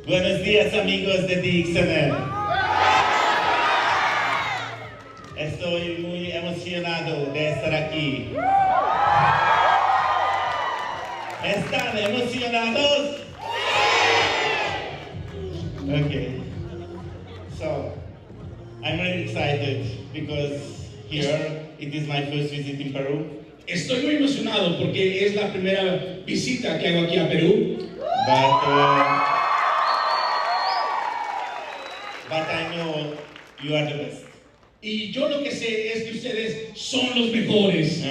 Buenos días, amigos de DXNL. Estoy muy emocionado de estar aquí. ¿Están emocionados? Okay. So, I'm really excited because here it is my first visit in Peru. Estoy muy emocionado porque es la primera visita que hago aquí a Perú. But I know you are the best. Y yo lo que sé es que ustedes son los mejores.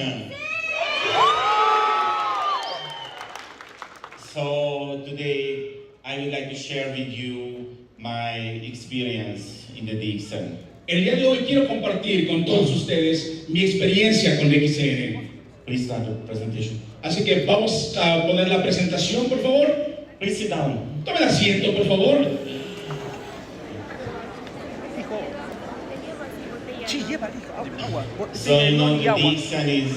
So today I would like to share with you my experience in the DXN. El día de hoy quiero compartir con todos ustedes mi experiencia con DXN. Please start the presentation. Así que vamos a poner la presentación, por favor. Please sit down. Tomen asiento, por favor. So you know, the DXN is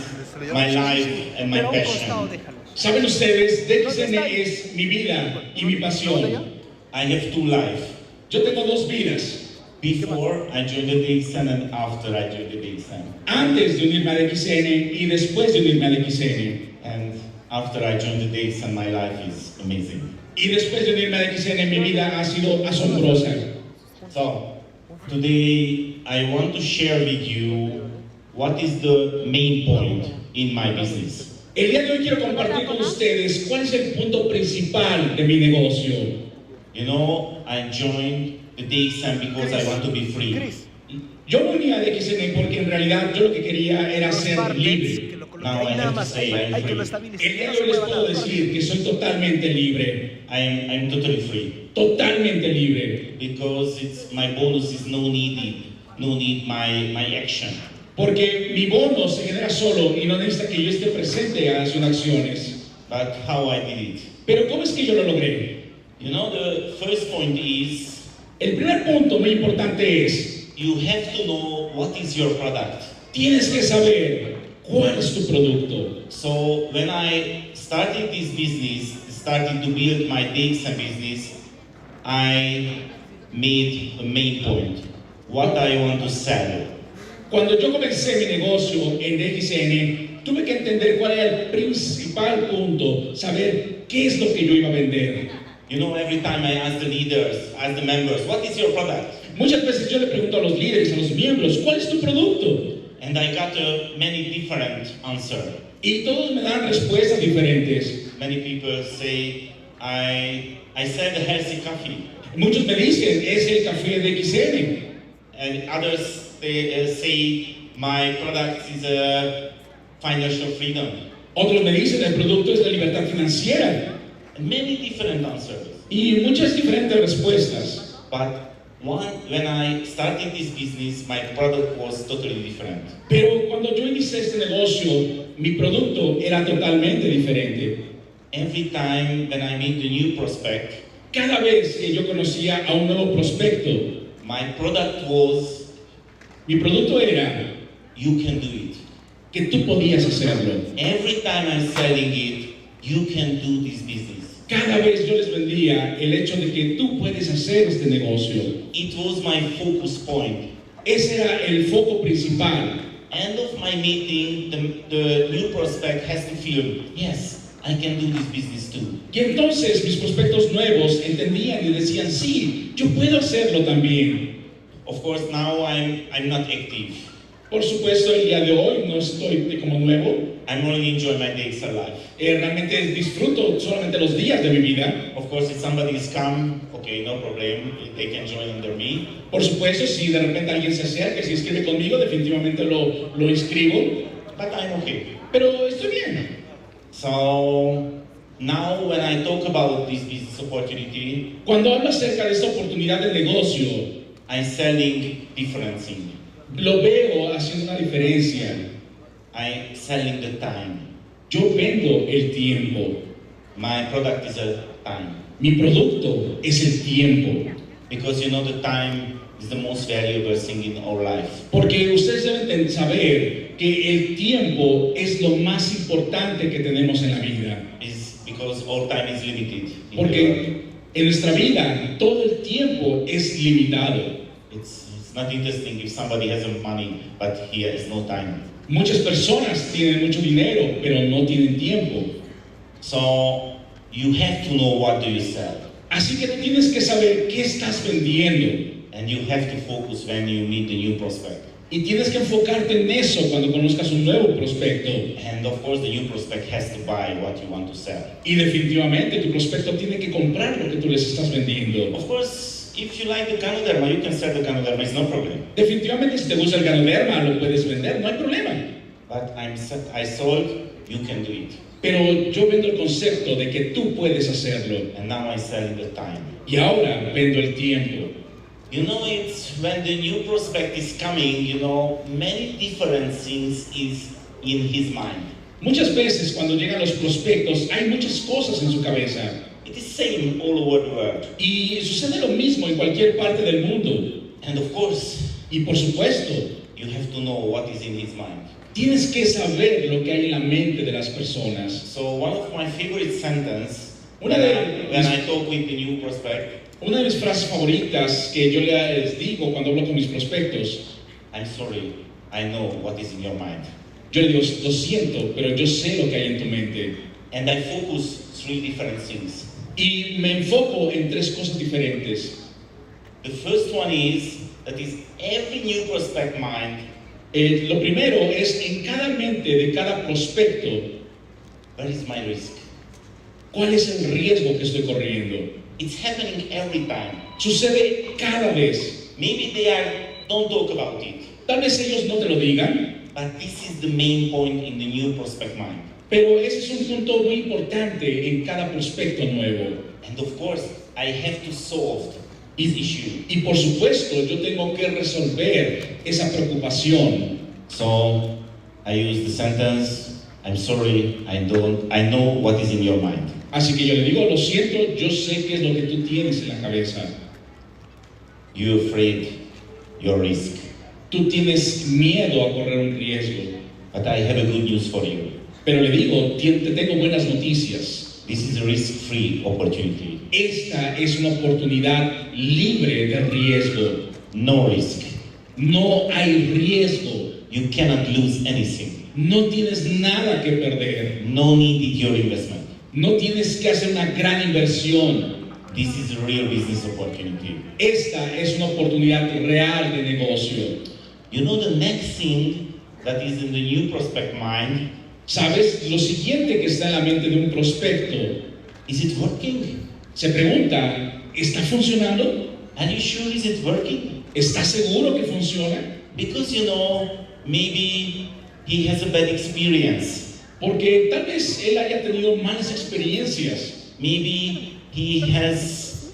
my life and my passion. Saben ustedes, DXN es mi vida y mi pasión. I have two lives. Yo tengo dos vidas. Before I joined the DXN and after I joined the DXN. Antes de unirme a DXN y después de unirme a DXN. And after I joined the DXN, my life is amazing. Y después de unirme a DXN, mi vida ha sido asombrosa. So, today I want to share with you what is the main point in my business. El día de hoy quiero compartir con ustedes cuál es el punto principal de mi negocio. You know, I joined the DXN because I want to be free. Yo me uní a DXN porque en realidad yo lo que quería era ser libre. Now I have to say I'm free. El día de hoy les puedo decir que soy totalmente libre. I'm totally free. Totalmente libre. Because my bonus is no need my action. Porque mi bono se genera solo y no necesita que yo esté presente a sus acciones. But how I did it? Pero ¿cómo es que yo lo logré? You know, the first point is el primer punto muy importante es you have to know what is your product. Tienes que saber cuál es tu producto. So when I started this business, started to build my DXN business, I made a main point. What I want to sell. Cuando yo comencé mi negocio en DXN, tuve que entender cuál era el principal punto, saber qué es lo que yo iba a vender. You know, every time I ask the leaders, ask the members, what is your product? Muchas veces yo le pregunto a los líderes, a los miembros, ¿cuál es tu producto? And I got many different answers. Y todos me dan respuestas diferentes. Many people say, I sell the healthy coffee. Muchos me dicen, es el café de DXN. And others they say, my product is financial freedom. Otros me dicen, el producto es la libertad financiera. Many different answers. Y muchas diferentes respuestas. But when I started this business, my product was totally different. Pero cuando yo inicié este negocio, mi producto era totalmente diferente. Every time when I meet a new prospect, cada vez que yo conocía a un nuevo prospecto, mi producto era, you can do it. Que tú podías hacerlo. Every time I'm selling it, you can do this business. Cada vez yo les vendía el hecho de que tú puedes hacer este negocio. It was my focus point. Ese era el foco principal. End of my meeting, the new prospect has to feel, yes, I can do this business too. Y entonces mis prospectos nuevos entendían y decían, sí, yo puedo hacerlo también. Of course, now I'm not active. Por supuesto, el día de hoy no estoy como nuevo. I'm only enjoying my DXN life. Realmente disfruto solamente los días de mi vida. Of course, if somebody is come, okay, no problem, they can join under me. Por supuesto, si de repente alguien se acerca y se inscribe conmigo, definitivamente lo inscribo. But I'm okay. Pero estoy bien. So now when I talk about this business opportunity, cuando hablo acerca de esta oportunidad de negocio, I'm selling different things. Lo veo haciendo una diferencia. I'm selling the time. Yo vendo el tiempo. My product is a time. Mi producto es el tiempo. Because you know the time is the most valuable thing in our life. Porque ustedes deben saber que el tiempo es lo más importante que tenemos en la vida. It's because all time is limited. En nuestra vida, todo el tiempo es limitado. It's not interesting if somebody has money, but he has no time. Muchas personas tienen mucho dinero, pero no tienen tiempo. So you have to know what do you sell. Así que tú tienes que saber qué estás vendiendo. And you have to focus when you meet the new prospect. Y tienes que enfocarte en eso cuando conozcas un nuevo prospecto. And of course the new prospect has to buy what you want to sell. Y definitivamente tu prospecto tiene que comprar lo que tú les estás vendiendo. Of course, if you like the Ganoderma, you can sell the Ganoderma, it's no problem. Definitivamente si te gusta el Ganoderma lo puedes vender, no hay problema. But I sold, you can do it. Pero yo vendo el concepto de que tú puedes hacerlo. And now I sell the time. Y ahora vendo el tiempo. You know, it's when the new prospect is coming, you know, many different things is in his mind. Muchas veces cuando llegan los prospectos hay muchas cosas en su cabeza. It is same all over the world. Y sucede lo mismo en cualquier parte del mundo. And of course, Y por supuesto, you have to know what is in his mind. tienes que saber lo que hay en la mente de las personas. So one of my favorite sentences Una when I talk with the new prospect, Una de mis frases favoritas que yo les digo cuando hablo con mis prospectos, I'm sorry, I know what is in your mind. yo le digo, lo siento, pero yo sé lo que hay en tu mente. And I focus three different things. Y me enfoco en tres cosas diferentes. The first one is that is every new prospect mind, Lo primero es en cada mente de cada prospecto, where is my risk? ¿cuál es el riesgo que estoy corriendo? It's happening every time. Sucede cada vez. Maybe don't talk about it, Tal vez ellos no te lo digan, but this is the main point in the new prospect mind. pero ese es un punto muy importante en cada prospecto nuevo. And of course, I have to solve this issue. Y por supuesto, yo tengo que resolver esa preocupación. So I use the sentence, I'm sorry, I know what is in your mind. Así que yo le digo, lo siento, yo sé qué es lo que tú tienes en la cabeza. You're afraid, your risk. Tú tienes miedo a correr un riesgo. But I have a good news for you. Pero le digo, te tengo buenas noticias. This is a risk-free opportunity. Esta es una oportunidad libre de riesgo. No risk. No hay riesgo. You cannot lose anything. No tienes nada que perder. No need your investment. No tienes que hacer una gran inversión. This is a real business opportunity. Esta es una oportunidad real de negocio. You know the next thing that is in the new prospect mind, ¿Sabes? Lo siguiente que está en la mente de un prospecto, is it working? se pregunta, ¿está funcionando? Are you sure is it working? ¿Está seguro que funciona? Because you know, maybe he has a bad experience. Porque tal vez él haya tenido malas experiencias. Maybe he gets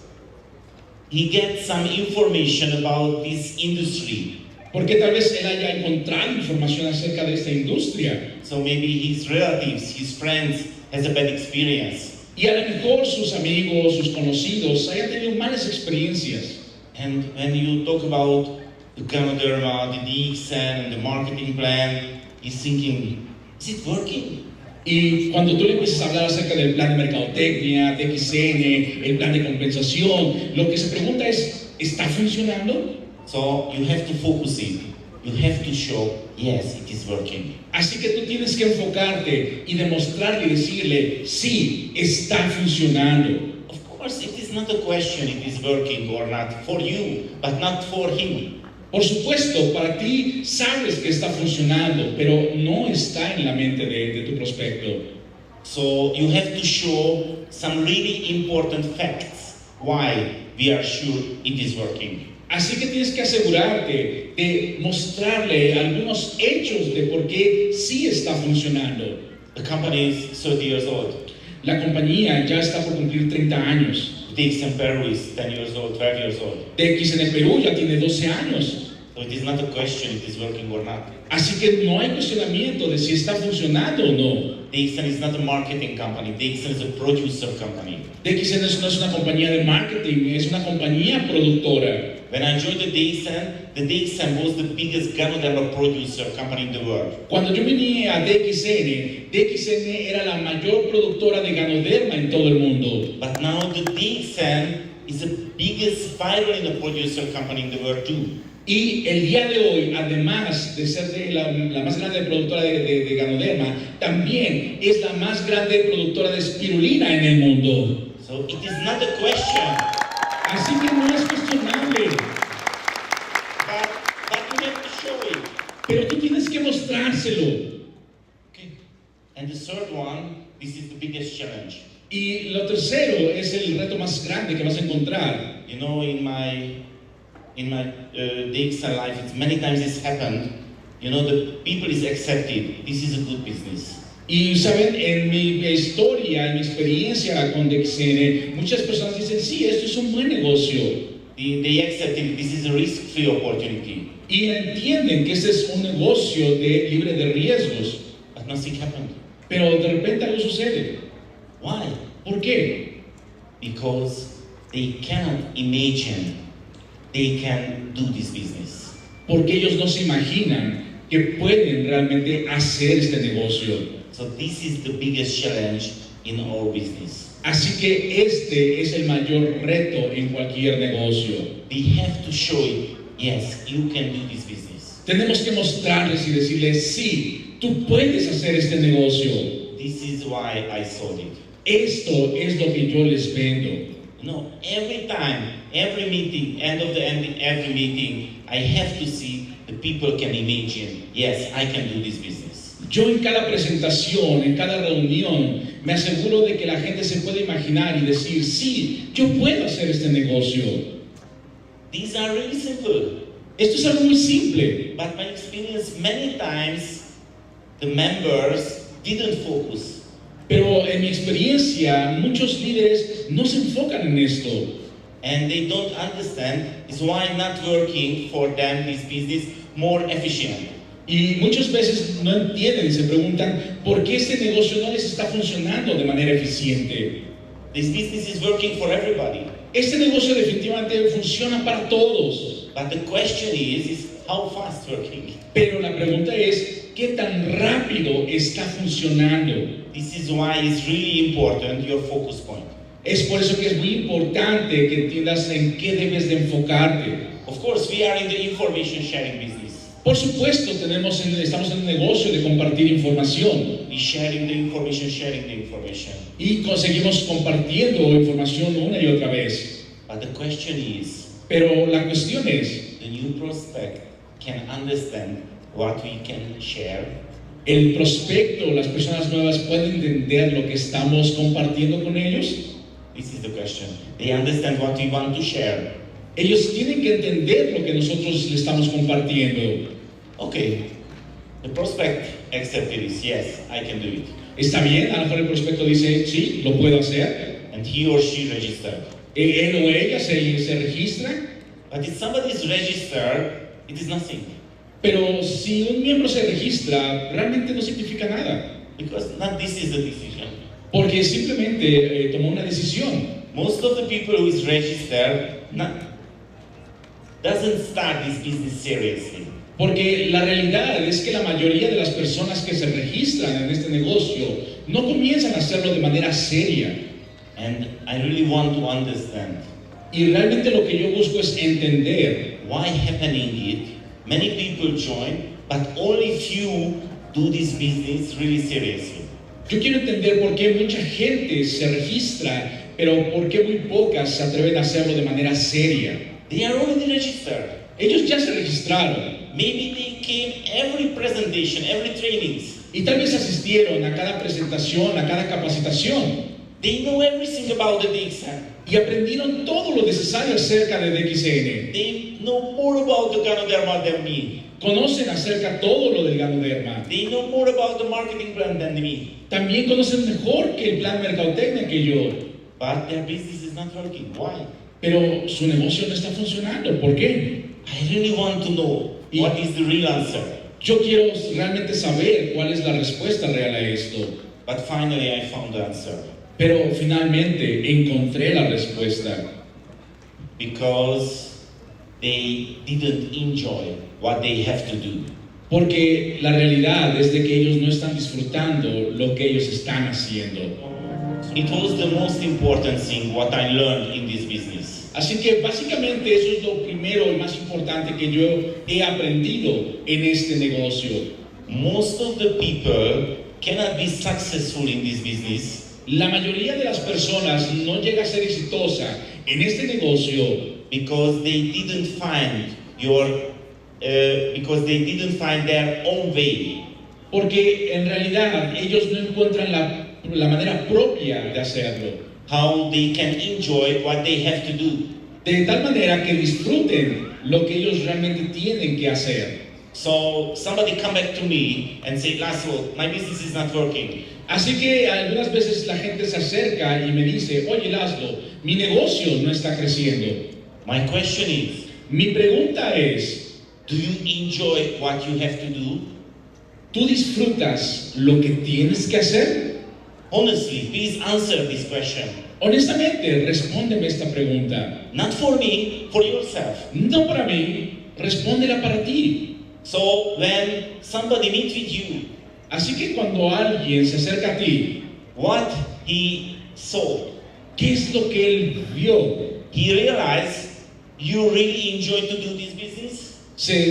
some information about this industry. Porque tal vez él haya encontrado información acerca de esta industria. So maybe his relatives, his friends has a bad experience. Y a lo mejor sus amigos, sus conocidos hayan tenido malas experiencias. And when you talk about the Ganoderma, the DXN and the marketing plan, he's thinking, is it working? Y cuando tú le empiezas a hablar acerca del plan de mercadotecnia, TXN, el plan de compensación, lo que se pregunta es, ¿está funcionando? So you have to focus it. You have to show, yes, it is working. Así que tú tienes que enfocarte y demostrarle y decirle, sí, está funcionando. Of course, it is not a question if it is working or not for you, but not for him. Por supuesto, para ti sabes que está funcionando, pero no está en la mente de tu prospecto. So you have to show some really important facts why we are sure it is working. Así que tienes que asegurarte de mostrarle algunos hechos de por qué sí está funcionando. The company is 30 years old. La compañía ya está por cumplir 30 años. DXN Peru is 10 years old, 12 years old. TX en el Perú ya tiene 12 años. So it is not a question if it is working or not. Así que no hay cuestionamiento de si está funcionando o no. DXN is not a marketing company. DXN is a producer company. DXN no es una compañía de marketing, es una compañía productora. When I joined the DXN was the biggest Ganoderma producer company in the world. Cuando yo vine a DXN era la mayor productora de Ganoderma en todo el mundo. But now the DXN is the biggest spirulina producer company in the world too. Y el día de hoy, además de ser la más grande productora de Ganoderma, también es la más grande productora de espirulina en el mundo. So it is not a question. Así que no es cuestionable. But you have to show it. Pero tú tienes que mostrárselo. Okay. And the third one, this is the biggest challenge. Y lo tercero es el reto más grande que vas a encontrar. You know, in my DXN life, it's many times this happened. You know, the people is accepted. This is a good business. Y saben, en mi historia, en mi experiencia con DXN, muchas personas dicen, sí, esto es un buen negocio. They accept it. This is a risk-free opportunity. Y entienden que este es un negocio libre de riesgos. But nothing happened. Pero de repente algo sucede. Why? ¿Por qué? Because they cannot imagine they can do this business. Porque ellos no se imaginan que pueden realmente hacer este negocio. So this is the biggest challenge in our business. Así que este es el mayor reto en cualquier negocio. We have to show it, yes, you can do this business. Tenemos que mostrarles y decirles, sí, tú puedes hacer este negocio. This is why I sold it. Esto es lo que yo les vendo. You know, every time, every meeting, every meeting, I have to see the people can imagine, yes, I can do this business. Yo en cada presentación, en cada reunión, me aseguro de que la gente se puede imaginar y decir, sí, yo puedo hacer este negocio. These are really simple. Esto es algo muy simple. But my experience, many times, the members didn't focus. Pero en mi experiencia, muchos líderes no se enfocan en esto. And they don't understand is why not working for them this business more efficient. Y muchas veces no entienden y se preguntan por qué este negocio no les está funcionando de manera eficiente. This business is working for everybody. Este negocio definitivamente funciona para todos. But the question is how fast working. Pero la pregunta es, ¿qué tan rápido está funcionando? This is why it's really important your focus point. Es por eso que es muy importante que entiendas en qué debes de enfocarte. Of course, we are in the information sharing business. Por supuesto, estamos en un negocio de compartir información. We sharing the information. Y conseguimos compartiendo información una y otra vez. But the question is, pero la cuestión es, the new prospect can understand what we can share. El prospecto, las personas nuevas pueden entender lo que estamos compartiendo con ellos. This is the question. They understand what we want to share. Ellos tienen que entender lo que nosotros le estamos compartiendo. Okay, the prospect accepted this. Yes, I can do it. Está bien, a lo mejor el prospecto dice, sí, lo puedo hacer. And he or she registered. Él o ella se registra. But if somebody is registered, it is nothing. Pero si un miembro se registra, realmente no significa nada. Because not this is the decision. Porque simplemente tomó una decisión. Most of the people who is registered doesn't start this business seriously. Porque la realidad es que la mayoría de las personas que se registran en este negocio no comienzan a hacerlo de manera seria. And I really want to understand. Y realmente lo que yo busco es entender why happening it. Many people join, but only few do this business really seriously. Yo quiero entender por qué mucha gente se registra, pero por qué muy pocas se atreven a hacerlo de manera seria. They are already registered. Ellos ya se registraron. Maybe they came every presentation, every trainings. Y tal vez asistieron a cada presentación, a cada capacitación. They know everything about the DXN. Y aprendieron todo lo necesario acerca de DXN. They know more about the Ganoderma than me. Conocen acerca todo lo del Ganoderma. They know more about the marketing plan than me. También conocen mejor que el plan mercadotecnia que yo. But their business is not working. Why? Pero su negocio no está funcionando. ¿Por qué? I really want to know what is the real answer. Yo quiero realmente saber cuál es la respuesta real a esto. But finally I found the answer. Pero finalmente encontré la respuesta. Because they didn't enjoy what they have to do. Porque la realidad es de que ellos no están disfrutando lo que ellos están haciendo. It was the most important thing what I learned in this business. Así que básicamente eso es lo primero y más importante que yo he aprendido en este negocio. Most of the people cannot be successful in this business La mayoría de las personas no llega a ser exitosa en este negocio because they didn't find their own way. porque en realidad ellos no encuentran la manera propia de hacerlo. How they can enjoy what they have to do. De tal manera que disfruten lo que ellos realmente tienen que hacer. So somebody come back to me and say, Laszlo, my business is not working. Así que algunas veces la gente se acerca y me dice, oye Laszlo, mi negocio no está creciendo. My question is, Mi pregunta es, do you enjoy what you have to do? ¿tú disfrutas lo que tienes que hacer? Honestly, please answer this question. Honestamente, respóndeme esta pregunta. Not for me, for yourself. No para mí, respóndela para ti. So when somebody meets with you, Así que cuando alguien se acerca a ti, what he saw, ¿qué es lo que él vio? he realized you really enjoy to do this business,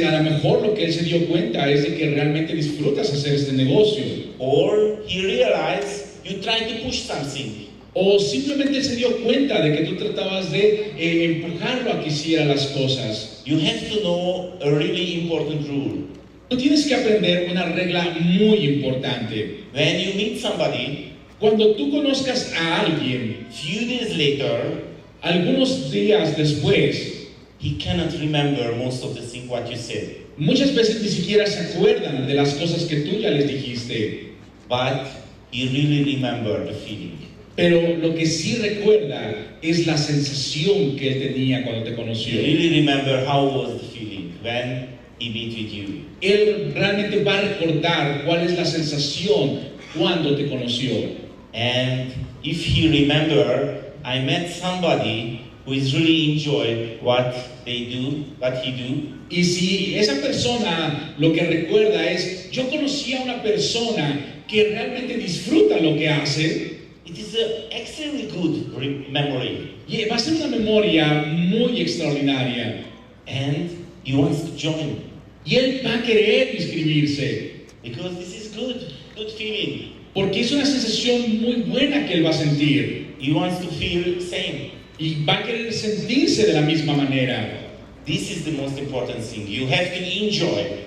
A lo mejor lo que él se dio cuenta es de que realmente disfrutas hacer este negocio. or he realized you try to push something. O simplemente él se dio cuenta de que tú tratabas de empujarlo a que hiciera las cosas. You have to know a really important rule. Tú tienes que aprender una regla muy importante. When you meet somebody, Cuando tú conozcas a alguien, few days later, algunos días después, he cannot remember most of the things what you said. muchas veces ni siquiera se acuerdan de las cosas que tú ya les dijiste. But he really remember the feeling. Pero lo que sí recuerda es la sensación que él tenía cuando te He conoció. really remember how was the feeling when he meet with you. Él realmente va a recordar cuál es la sensación cuando te conoció. And if he remember, I met somebody who is really enjoy what they do, what he do. Y si esa persona lo que recuerda es, yo conocí a una persona que realmente disfruta lo que hace, It is an extremely good memory. y va a ser una memoria muy extraordinaria. And he wants to join. Y él va a querer inscribirse, Because this is good feeling. porque es una sensación muy buena que él va a sentir. He wants to feel same. Y va a querer sentirse de la misma manera. This is the most important thing. You have to enjoy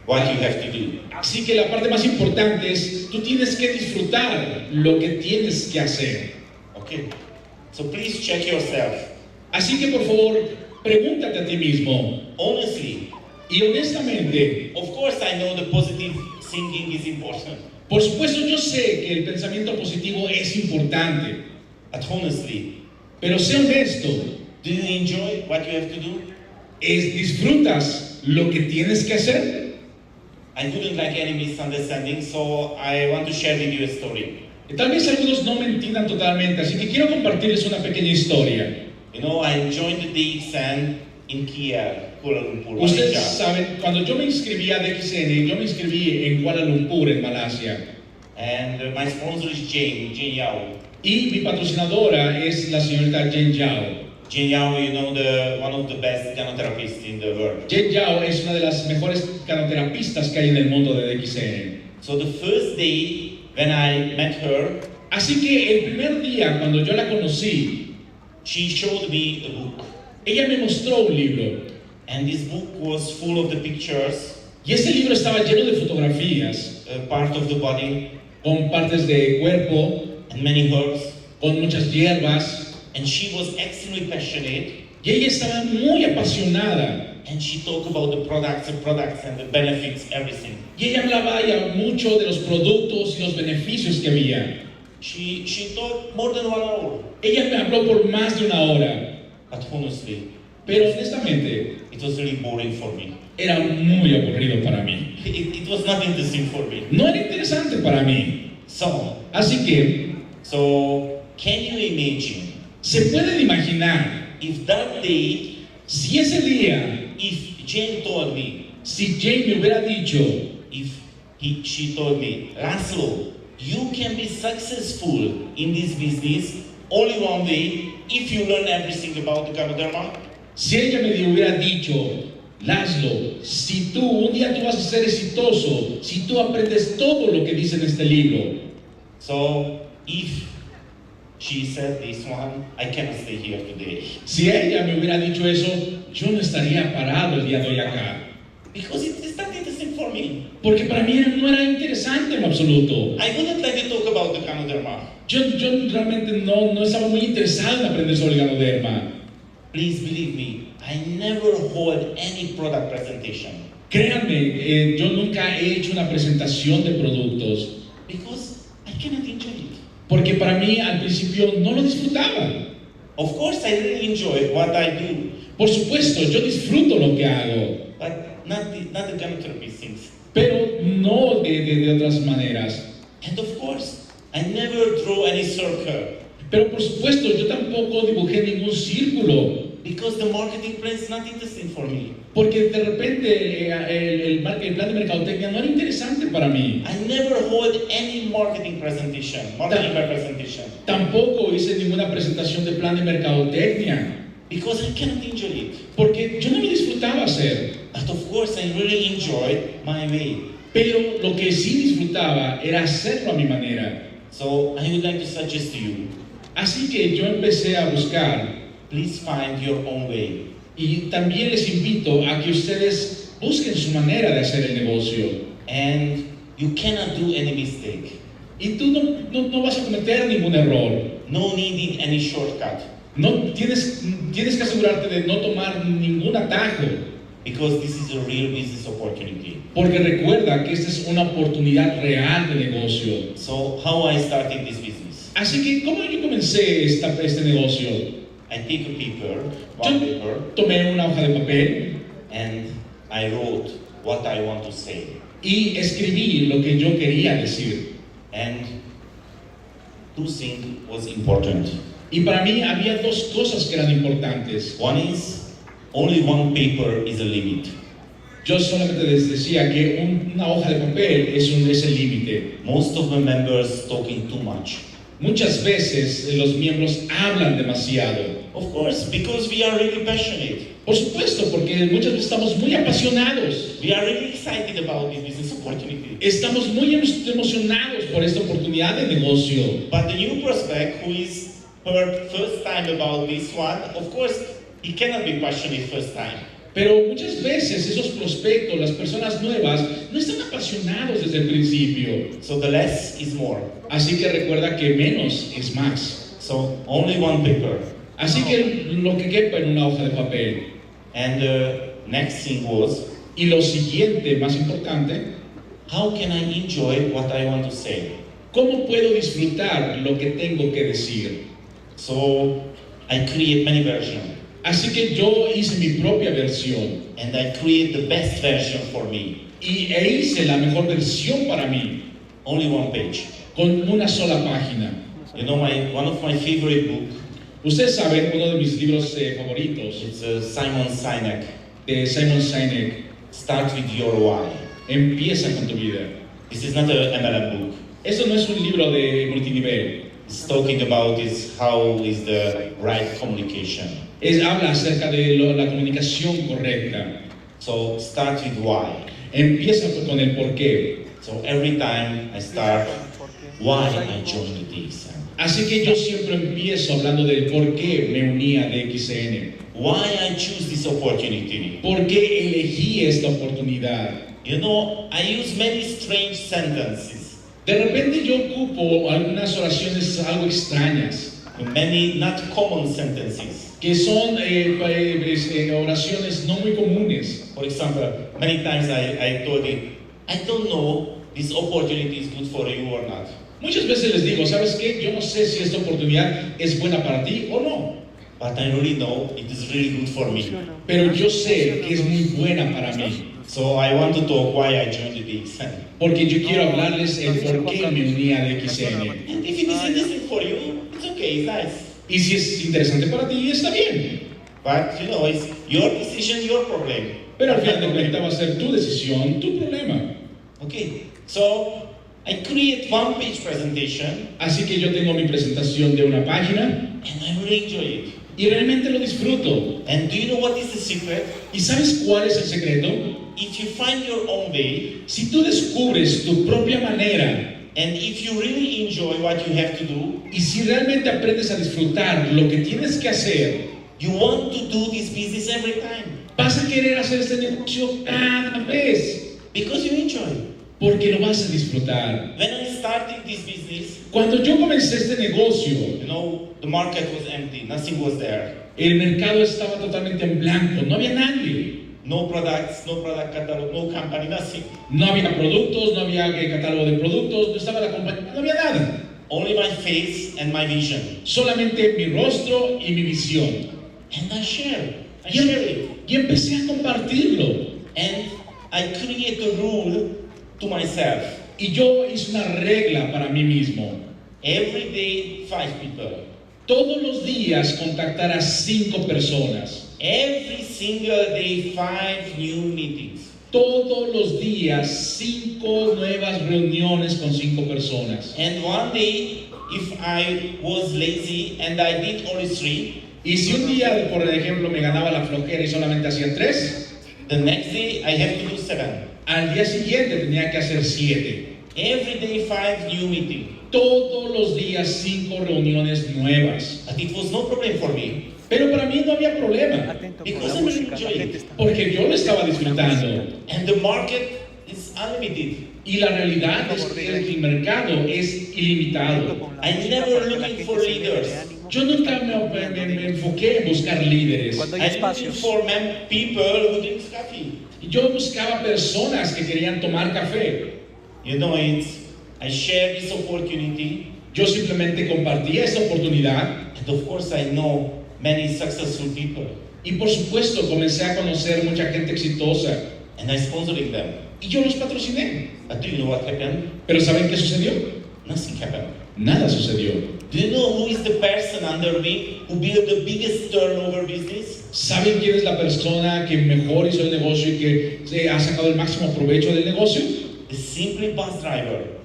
what you have to do. Así que la parte más importante es, tú tienes que disfrutar lo que tienes que hacer. Okay. So please check yourself. Así que por favor, pregúntate a ti mismo. Honestly, Y honestamente, of course I know the positive thinking is important. por supuesto yo sé que el pensamiento positivo es importante, But honestly, pero sé honesto, do you enjoy what you have to do? ¿disfrutas lo que tienes que hacer? I wouldn't like any misunderstanding, so I want to share with you a story. Tal vez algunos no me entiendan totalmente, así que quiero compartirles una pequeña historia. You know, I joined the DXN in Kia, Kuala Lumpur, Ustedes Malaysia. saben, cuando yo me inscribí a DXN, yo me inscribí en Kuala Lumpur, en Malasia. And my sponsor is Jane Yao. Y mi patrocinadora es la señorita Jen Yao. Jane Yao, you know, one of the best ganotherapists in the world. Jen Yao es una de las mejores canoterapistas que hay en el mundo de DXN. So the first day when I met her, Así que el primer día cuando yo la conocí, she showed me a book. ella me mostró un libro. And this book was full of the pictures, Y ese libro estaba lleno de fotografías, part of the body, con partes de cuerpo, and many herbs. con muchas hierbas. And she was extremely passionate. Y ella estaba muy apasionada. And she talked about the products and the benefits, everything. Y ella hablaba ya mucho de los productos y los beneficios que había. She talked more than 1 hour. Ella me habló por más de una hora. But honestly, Pero honestamente, it was really boring for me. era muy aburrido para mí. It was not interesting for me. No era interesante para mí. So, Así que, So can you imagine ¿se pueden imaginar if that day, si ese día, if Jane told me, si Jane me hubiera dicho, if she told me, Laszlo, you can be successful in this business only one day if you learn everything about the Ganoderma? si ella me hubiera dicho, Laszlo, si tú un día tú vas a ser exitoso, si tú aprendes todo lo que dice en este libro. So if she said this one, I cannot stay here today. Si ella me hubiera dicho eso, yo no estaría parado el día de hoy acá. Because it is not interesting for me. Porque para mí no era interesante en absoluto. I wouldn't like to talk about the Ganoderma. Yo realmente no estaba muy interesado en aprender sobre el Ganoderma. Please believe me, I never hold any product presentation. Créanme, yo nunca he hecho una presentación de productos. Because I cannot enjoy it. Porque para mí al principio no lo disfrutaba. Of course, I really enjoy what I do, Por supuesto, yo disfruto lo que hago, but not the gynotherapy things. pero no de otras maneras. And of course, I never draw any circle Pero por supuesto, yo tampoco dibujé ningún círculo, because the marketing plan is not interesting for me. porque de repente el plan de mercadotecnia no era interesante para mí. I never hold any marketing presentation, Tampoco hice ninguna presentación de plan de mercadotecnia, because I cannot enjoy it. porque yo no lo disfrutaba hacer. But of course, I really enjoy my way. Pero lo que sí disfrutaba era hacerlo a mi manera. So I would like to suggest to you, Así que yo empecé a buscar, please find your own way. y también les invito a que ustedes busquen su manera de hacer el negocio. And you cannot do any mistake. Y tú no vas a cometer ningún error. No needing any shortcut. No tienes que asegurarte de no tomar ningún atajo, Because this is a real business opportunity. porque recuerda que esta es una oportunidad real de negocio. So how I started this business? Así que, ¿cómo yo comencé este negocio? I take a paper, one Yo paper, tomé una hoja de papel and I wrote what I want to say. y escribí lo que yo quería decir. And two things was important. Y para mí había dos cosas que eran importantes. One is, only one paper is a limit. Yo solamente les decía que una hoja de papel es el límite. Most of the members talking too much. Muchas veces los miembros hablan demasiado. Of course, because we are really passionate. Por supuesto, porque muchas veces estamos muy apasionados. We are really excited about this business opportunity. Estamos muy emocionados por esta oportunidad de negocio. But the new prospect who is heard first time about this one, of course, he cannot be passionate first time. Pero muchas veces esos prospectos, las personas nuevas, no están apasionados desde el principio. So the less is more. Así que recuerda que menos es más. So only one paper. Así que lo que quepa en una hoja de papel. And the next thing was, Y lo siguiente, más importante, how can I enjoy what I want to say? ¿cómo puedo disfrutar lo que tengo que decir? So I create many versions. Así que yo hice mi propia versión And I create the best version for me. e hice la mejor versión para mí, Only one page. con una sola página. You know, one of my favorite books, Ustedes saben, uno de mis libros favoritos, it's Simon Sinek, de Simon Sinek, Start with Your Why. Empieza con tu vida. This is not a MLM book. Esto no es un libro de multinivel. It's talking about how is the right communication. Habla acerca de la comunicación correcta. So start with why. Empieza con el por qué. So every time I start, why I joined the DXN. Así que yo siempre empiezo hablando del por qué me uní a DXN. Why I choose this opportunity. ¿Por qué elegí esta oportunidad? You know, I use many strange sentences. De repente yo ocupo algunas oraciones algo extrañas, Many not common sentences. que son oraciones no muy comunes. For example, many times I told it, I don't know this opportunity is good for you or not. Muchas veces les digo, ¿sabes qué? Yo no sé si esta oportunidad es buena para ti o no, But I really know it is really good for me. pero yo sé que es muy buena para mí. So I want to talk why I joined the DXN. Porque yo quiero hablarles el por qué me uní a DXN. And if it is interesting for you, it's okay, it's nice. Y si es interesante para ti, está bien. But you know, it's your decision, your problem. Pero al final de cuentas va a ser tu decisión, tu problema. Okay, so I create one-page presentation, Así que yo tengo mi presentación de una página and I really enjoy it. y realmente lo disfruto. And do you know what is the secret? ¿Y sabes cuál es el secreto? If you find your own way, Si tú descubres tu propia manera and if you really enjoy what you have to do, y si realmente aprendes a disfrutar lo que tienes que hacer, you want to do this business every time vas a querer hacer este negocio cada vez because you enjoy. porque lo vas a disfrutar. When I started this business, Cuando yo comencé este negocio, you know, the market was empty, nothing was there. el mercado estaba totalmente en blanco, no había nadie. No products, no product catalog, no company, nothing. No había productos, no había catálogo de productos, no estaba la compañía, no había nada. Only my face and my vision. Solamente mi rostro y mi visión. And I share it. Y empecé a compartirlo. And I create a rule to myself. Y yo hice una regla para mí mismo. Every day, 5 people. Todos los días contactar a 5 personas. Every single day, 5 new meetings. Todos los días 5 nuevas reuniones con 5 personas. And one day, if I was lazy and I did only 3, Y si un día, por ejemplo, me ganaba la flojera y solamente hacía 3, the next day I have to do 7. al día siguiente tenía que hacer 7. Every day, 5 new meetings. Todos los días 5 reuniones nuevas. But it was no problem for me Pero para mí no había problema, Atento con because la I really música, enjoy la gente it. está. porque yo lo estaba disfrutando. And the market is unlimited. Y la realidad es que el mercado es ilimitado. I never looking for leaders. Yo nunca me enfoqué en buscar líderes. Cuando hay I'm looking espacios. for people who drink coffee. Yo buscaba personas que querían tomar café. You know, I share this opportunity, Yo simplemente compartía esta oportunidad and of course I know many successful people, y por supuesto comencé a conocer mucha gente exitosa and I sponsoring them. y yo los patrociné. But do you know what happened? Pero ¿saben qué sucedió? Nothing happened. Nada sucedió. Do you know who is the person under me who built the biggest turnover business? ¿Saben quién es la persona que mejor hizo el negocio y que se ha sacado el máximo provecho del negocio? The simply bus driver.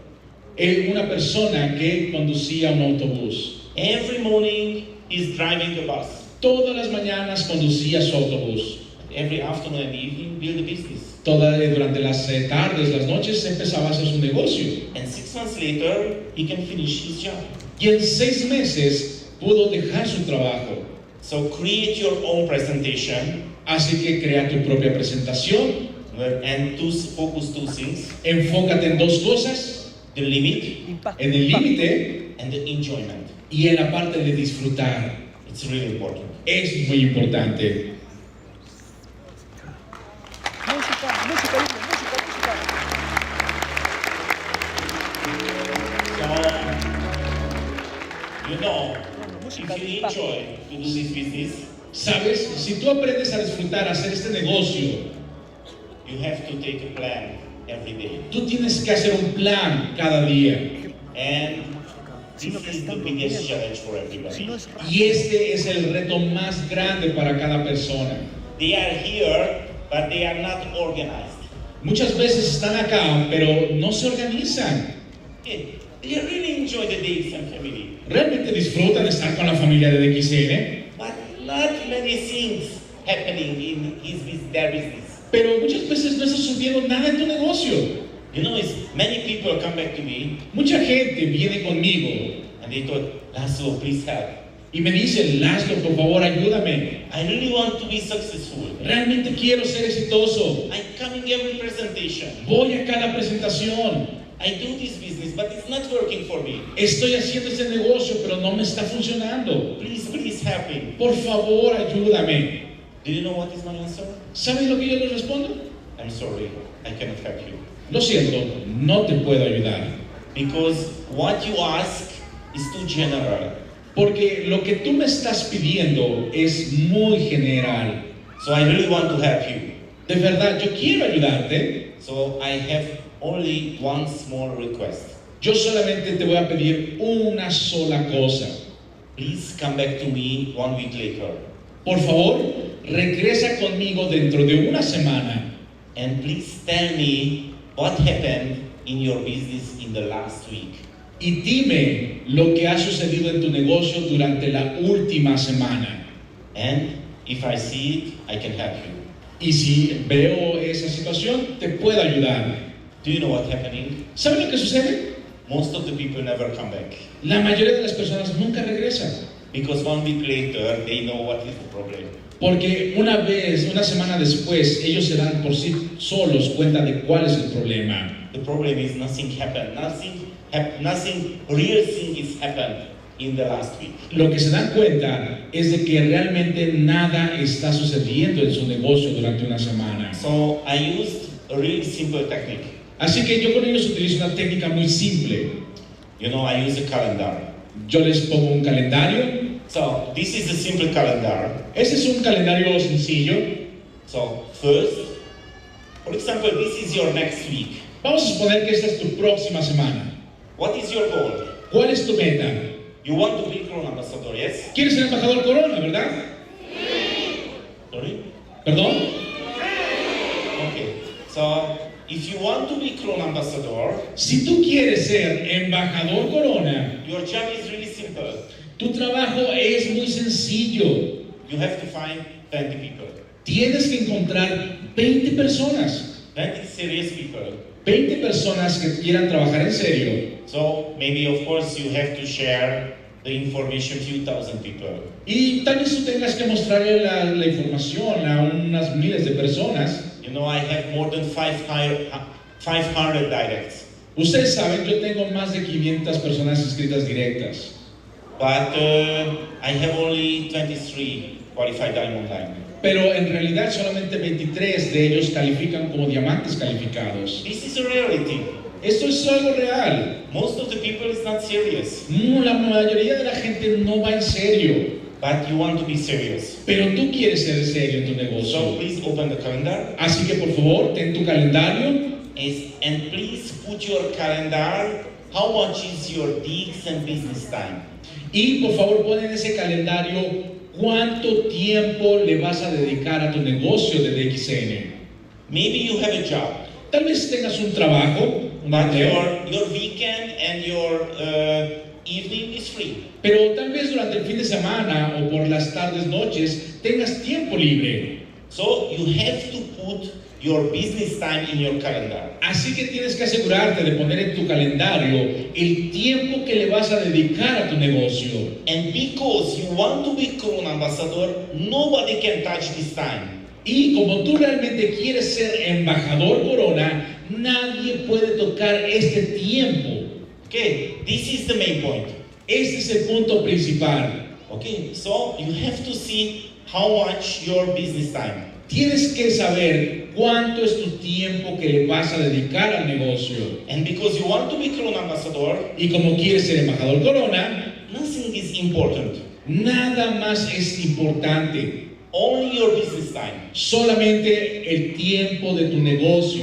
Una persona que conducía un autobús. Every morning he's driving the bus. Todas las mañanas conducía su autobús. Every afternoon and evening build a business. Durante las tardes, las noches empezaba a hacer su negocio. And 6 months later, he can finish his job. Y en 6 meses pudo dejar su trabajo. So create your own presentation Así que crea tu propia presentación. and focus 2 things: Enfócate en 2 cosas. the limit Impacto. En el límite and the enjoyment. y en la parte de disfrutar. It's really important. Es muy importante. Música, música, música, música. So, you know, if you enjoy to do this business, ¿Sabes? Si tú aprendes a disfrutar, a hacer este negocio, you have to take a plan every day. tú tienes que hacer un plan cada día. And this Sino que is the están biggest durmiendo. challenge for Si no everybody. es Y este es el reto más grande para cada persona. They are here, but they are not organized. Muchas veces están acá, pero no se organizan. Okay. They really enjoy the DXM family, Realmente disfrutan estar con la familia de DXN, but not many things happening in their business. pero muchas veces no está sucediendo nada en tu negocio. You know, many people come back to me Mucha gente viene conmigo and they thought, Laszlo, please help. y me dice, Laszlo, por favor, ayúdame. I really want to be successful. Realmente quiero ser exitoso. I come in every presentation. Voy a cada presentación. I do this business, but it's not working for me. Estoy haciendo este negocio, pero no me está funcionando. Please help me. Por favor, ayúdame. Do you know what is my answer? ¿Sabes lo que yo les respondo? I'm sorry, I cannot help you. Lo siento, no te puedo ayudar. Because what you ask is too general. Porque lo que tú me estás pidiendo es muy general. So I really want to help you. De verdad, yo quiero ayudarte. So I have only one small request. Yo solamente te voy a pedir una sola cosa. Please come back to me 1 week later. Por favor, regresa conmigo dentro de una semana And please tell me what happened in your business in the last week. y dime lo que ha sucedido en tu negocio durante la última semana. And if I see it, I can help you. Y si veo esa situación, te puedo ayudar. Do you know what's happening? ¿Saben lo que sucede? Most of the people never come back. La mayoría de las personas nunca regresan. Because 1 week later, they know what is the problem. Porque una semana después, ellos se dan por sí solos cuenta de cuál es el problema. The problem is nothing happened. Nothing real thing is happened in the last week. Lo que se dan cuenta es de que realmente nada está sucediendo en su negocio durante una semana. So I used a really simple technique. Así que yo con ellos utilizo una técnica muy simple. You know, I use a calendar. Yo les pongo un calendario. So this is a simple calendar. Ese es un calendario sencillo. So first, for example, this is your next week. Vamos a suponer que esta es tu próxima semana. What is your goal? ¿Cuál es tu meta? You want to be Corona Ambassador, yes? ¿Quieres ser embajador Corona, verdad? Sorry? ¿Perdón? Okay. So if you want to be Corona Ambassador, Si tú quieres ser embajador Corona, your job is really simple. tu trabajo es muy sencillo. You have to find 20 people. Tienes que encontrar 20 personas. 20 serious people. 20 personas que quieran trabajar en serio. So maybe of course you have to share the information few thousand people. Y tal vez tú tengas que mostrarle la información a unas miles de personas. You know, I have more than 500 directs. Ustedes saben, yo tengo más de 500 personas inscritas directas. But I have only 23 qualified diamond line. Pero en realidad solamente 23 de ellos califican como diamantes calificados. This is a reality. Esto es algo real. Most of the people is not serious. La mayoría de la gente no va en serio. But you want to be serious. Pero tú quieres ser serio en tu So negocio. please open the calendar. Así que por favor, ten tu calendario And please put your calendar how much is your gigs and business time. y por favor pon en ese calendario cuánto tiempo le vas a dedicar a tu negocio de DXN. Maybe you have a job, Tal vez tengas un trabajo, un but empleo, your weekend and your evening is free. pero tal vez durante el fin de semana o por las tardes, noches, tengas tiempo libre. So you have to put your business time in your calendar. Así que tienes que asegurarte de poner en tu calendario el tiempo que le vas a dedicar a tu negocio. And because you want to be Corona Ambassador, nobody can touch this time. Y como tú realmente quieres ser embajador Corona, nadie puede tocar este tiempo. Okay, this is the main point. Este es el punto principal. Okay, so you have to see how much your business time. Tienes que saber cuánto es tu tiempo que le vas a dedicar al negocio. And because you want to be Corona Ambassador, Y como quieres ser embajador Corona, nothing is important. nada más es importante. Only your business time. Solamente el tiempo de tu negocio.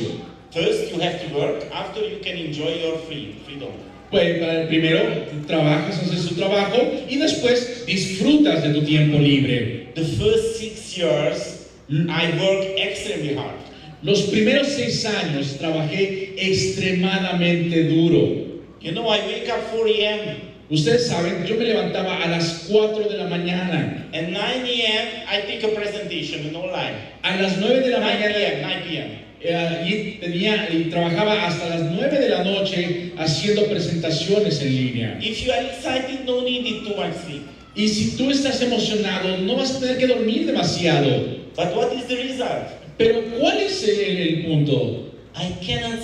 First, you have to work. After, you can enjoy your freedom. Pues primero trabajas, haces tu trabajo y después disfrutas de tu tiempo libre. The first 6 years, I worked extremely hard. Los primeros 6 años trabajé extremadamente duro. You know, I wake up 4 a.m. Ustedes saben, yo me levantaba a las 4 de la mañana. At 9 a.m., I take a presentation in online. A las 9 de la 9 mañana p.m., 9 p.m. y trabajaba hasta las 9 de la noche haciendo presentaciones en línea. If you are excited, no need too much sleep. Y si tú estás emocionado, no vas a tener que dormir demasiado. But what is the result? Pero ¿cuál es el punto? I cannot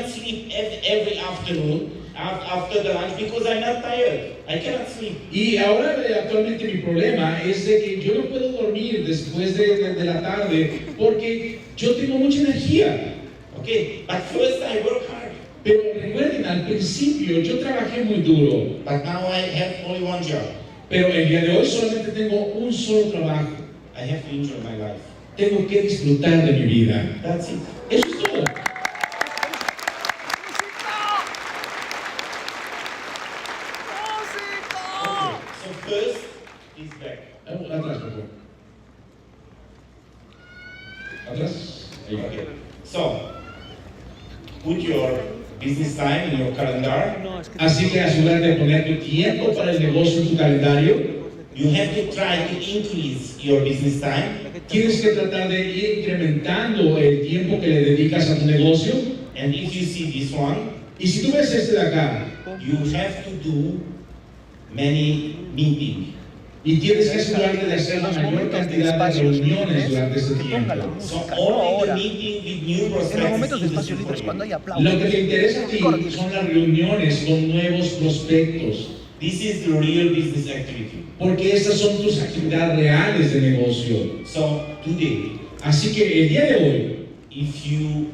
sleep every afternoon after the lunch because I'm not tired. I cannot sleep. Y ahora actualmente mi problema es de que yo no puedo dormir después de la tarde porque yo tengo mucha energía. Okay, but first I work hard. Pero recuerden, al principio yo trabajé muy duro. But now I have only one job. Pero el día de hoy solamente tengo un solo trabajo. I have to enjoy my life. tengo que disfrutar de mi vida. That's it. Eso es todo. Okay. So first is back. Atrás, por favor. Atrás. Ahí va. Okay. So put your business time in your calendar. No, es que Así que asegúrate de poner tu tiempo para el negocio en tu calendario. You have to try to increase your business time. Tienes que tratar de ir incrementando el tiempo que le dedicas a tu negocio. And if you see this one, Y si tú ves este de acá, you have to do many meetings. y tienes que asegurarte de hacer la mayor cantidad de reuniones durante este tiempo. So música, no only the ahora. meeting with new En los prospects momentos de is espacio interesting libre es for cuando you. hay aplausos. Lo que te interesa a ti son las reuniones con nuevos prospectos, This is the real business activity. porque estas son tus actividades reales de negocio. So today, Así que el día de hoy, if you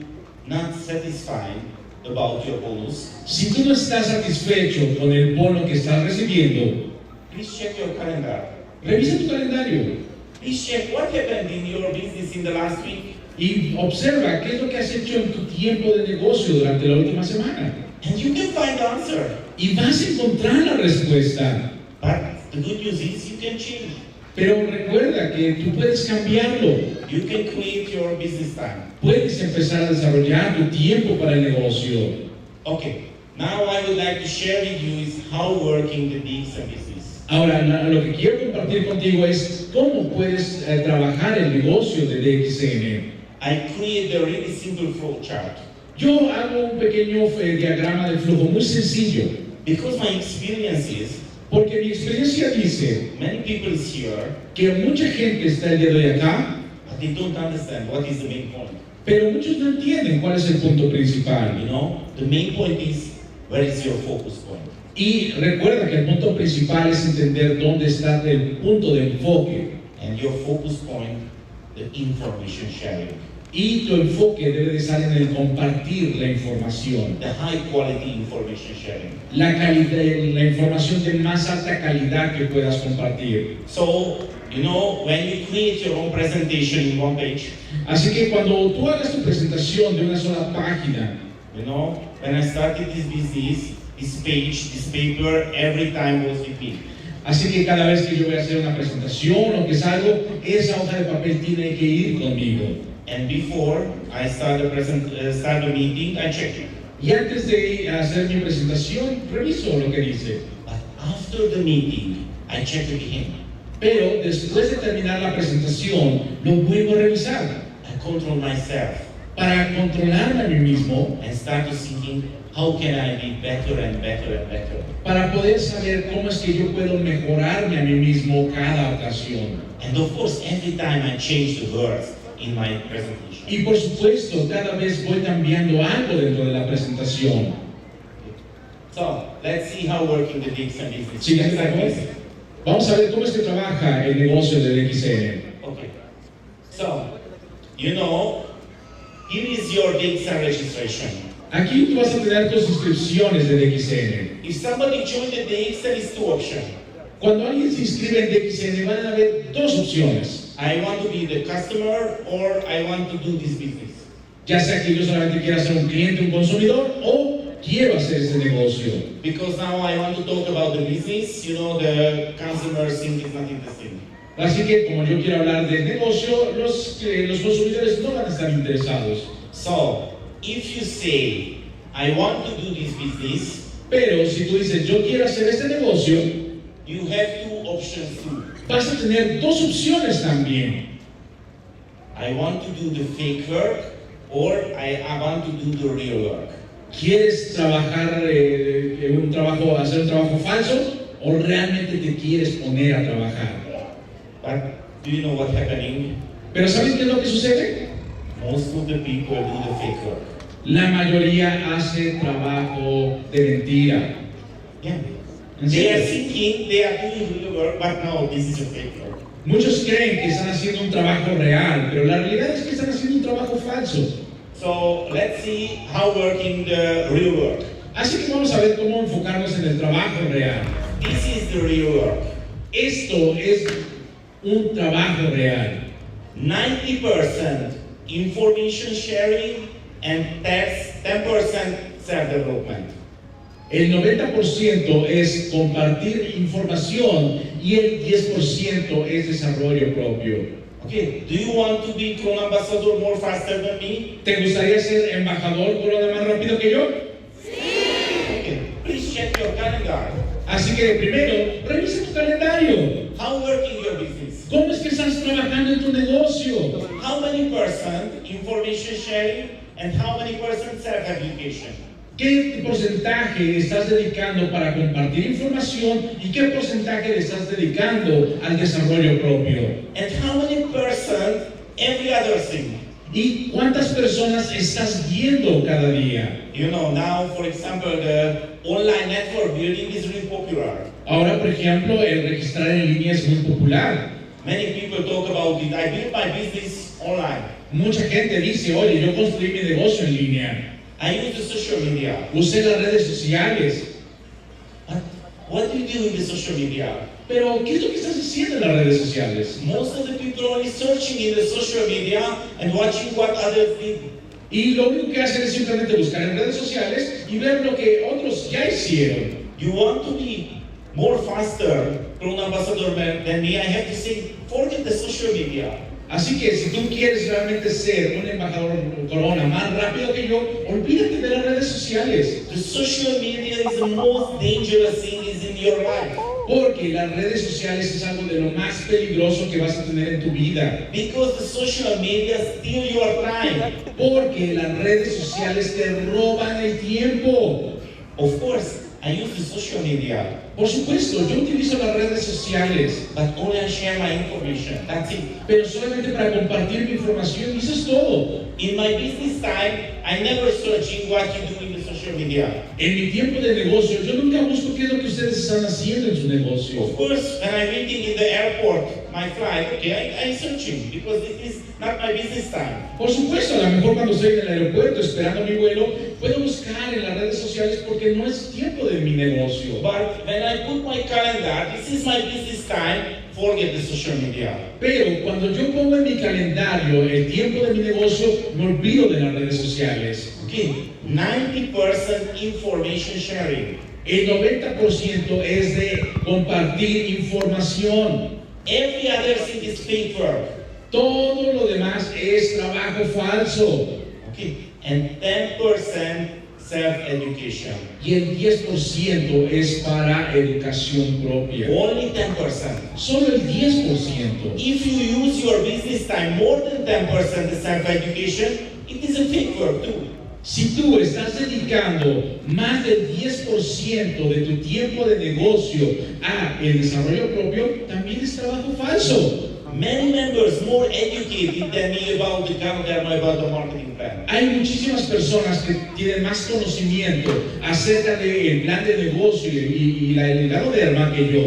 not satisfied about your bonus, si tú no estás satisfecho con el bono que estás recibiendo, please check your calendar. revisa tu calendario Please check what happened in your business in the last week. y observa qué es lo que has hecho en tu tiempo de negocio durante la última semana. And you can find the answer. Y vas a encontrar la respuesta. But the good news is you can change. Pero recuerda que tú puedes cambiarlo. You can create your business time. Puedes empezar a desarrollar tu tiempo para el negocio. Okay, now I would like to share with you is how working the DXM business. Ahora, lo que quiero compartir contigo es cómo puedes trabajar el negocio de DXN. I create a really simple flow chart Yo hago un pequeño diagrama de flujo muy sencillo, because my experience is porque mi experiencia dice many people is here, que mucha gente está el día de hoy acá, but they don't understand what is the main point. pero muchos no entienden cuál es el punto principal. You know, the main point is where is your focus point. Y recuerda que el punto principal es entender dónde está el punto de enfoque. And your focus point, the information sharing, Y tu enfoque debe de estar en el compartir la información. the high quality information sharing. La calidad, la información de más alta calidad que puedas compartir. So, you know, when you create your own presentation in one page, Así que cuando tú hagas tu presentación de una sola página, you know, when I started this business, this page, this paper, every time was with me. así que cada vez que yo voy a hacer una presentación o que salgo, esa hoja de papel tiene que ir conmigo. And before I start the meeting, I check it. Y antes de hacer mi presentación, reviso lo que dice. But after the meeting, I check it again. Pero después de terminar la presentación, lo vuelvo a revisar I control myself para controlarme a mí mismo, and start to thinking, how can I be better and better and better? para poder saber cómo es que yo puedo mejorarme a mí mismo cada ocasión. And of course, every time I change the words in my presentation. Y por supuesto, cada vez voy cambiando algo dentro de la presentación. So, let's see how working the DXM business. Siguiente, Next slide, por favor. please. Vamos a ver cómo es que trabaja el negocio del XN. Okay. So, you know, here is your DXM registration. Aquí tú vas a tener tus inscripciones del XN. If somebody joined the DXM, it's two options. Cuando alguien se inscribe en DXN van a haber dos opciones. I want to be the customer or I want to do this business. Ya sea que yo solamente quiera ser un cliente, un consumidor, o quiero hacer ese negocio. Because now I want to talk about the business, you know, the consumer think is not interesting. Así que como yo quiero hablar del negocio, los consumidores no van a estar interesados. So, if you say, I want to do this business, Pero si tú dices, yo quiero hacer este negocio, you have two options too. vas a tener dos opciones también. I want to do the fake work or I want to do the real work. ¿Quieres trabajar hacer un trabajo falso o realmente te quieres poner a trabajar? But do you know what's happening? Pero ¿sabes qué es lo que sucede? Most of the people do the fake work. La mayoría hace trabajo de mentira. Yeah. ¿En They are serio? thinking they are doing real work, but no, this is a fake work. Muchos creen que están haciendo un trabajo real, pero la realidad es que están haciendo un trabajo falso. So let's see how working the real work. Así que vamos a ver cómo enfocarnos en el trabajo real. This is the real work. Esto es un trabajo real. 90% information sharing and 10% self-development. El 90% es compartir información y el 10% es desarrollo propio. Okay, do you want to be Corona ambassador more faster than me? ¿Te gustaría ser embajador Corona más rápido que yo? Okay, please check your calendar. Así que primero, revisa tu calendario. How working your business? ¿Cómo es que estás trabajando en tu negocio? How many percent information sharing and how many percent self-education? ¿Qué porcentaje estás dedicando para compartir información y qué porcentaje le estás dedicando al desarrollo propio? And how many percent every other thing? ¿Y cuántas personas estás viendo cada día? You know, now, for example, the online network building is really popular. Ahora, por ejemplo, el registrar en línea es muy popular. Many people talk about it. I built my business online. Mucha gente dice, oye, yo construí mi negocio en línea. I use the social media. Usé las redes sociales. What do you do in the social media? Pero, ¿qué es lo que estás haciendo en las redes sociales? Most of the people are only searching in the social media and watching what others did. Y lo único que hacen es simplemente buscar en redes sociales y ver lo que otros ya hicieron. You want to be more faster, Corona ambassador than me, I have to say, forget the social media. Así que si tú quieres realmente ser un embajador Corona más rápido que yo, olvídate de las redes sociales. The social media is the most dangerous thing is in your life. Porque las redes sociales es algo de lo más peligroso que vas a tener en tu vida. Because the social media steal your time. Porque las redes sociales te roban el tiempo. Of course, I use the social media, Por supuesto, yo utilizo las redes sociales, but only I share my information. That's it. pero solamente para compartir mi información y eso es todo. In my business time, I never searching what you do in the social media. En mi tiempo de negocio, yo nunca busco qué es lo que ustedes están haciendo en su negocio. Of course, when I'm waiting in the airport, my flight, okay, I'm searching because it is not my business time. Por supuesto, a lo mejor cuando estoy en el aeropuerto esperando mi vuelo, puedo buscar en las redes sociales porque no es tiempo de mi negocio. But when I put my calendar, this is my business time, forget the social media. Pero cuando yo pongo en mi calendario el tiempo de mi negocio, me olvido de las redes sociales. Okay, 90% information sharing. El 90% es de compartir información. Every other thing is fake work. Todo lo demás es trabajo falso. Okay, and 10% self-education. Y el 10% es para educación propia. Only 10%. Solo el 10%. If you use your business time more than 10% to self-education, it is a fake work too. Si tú estás dedicando más del 10% de tu tiempo de negocio a el desarrollo propio, también es trabajo falso. Many members more educated than me about the Ganoderma, about the marketing plan. Hay muchísimas personas que tienen más conocimiento acerca del plan de negocio y el Ganoderma que yo,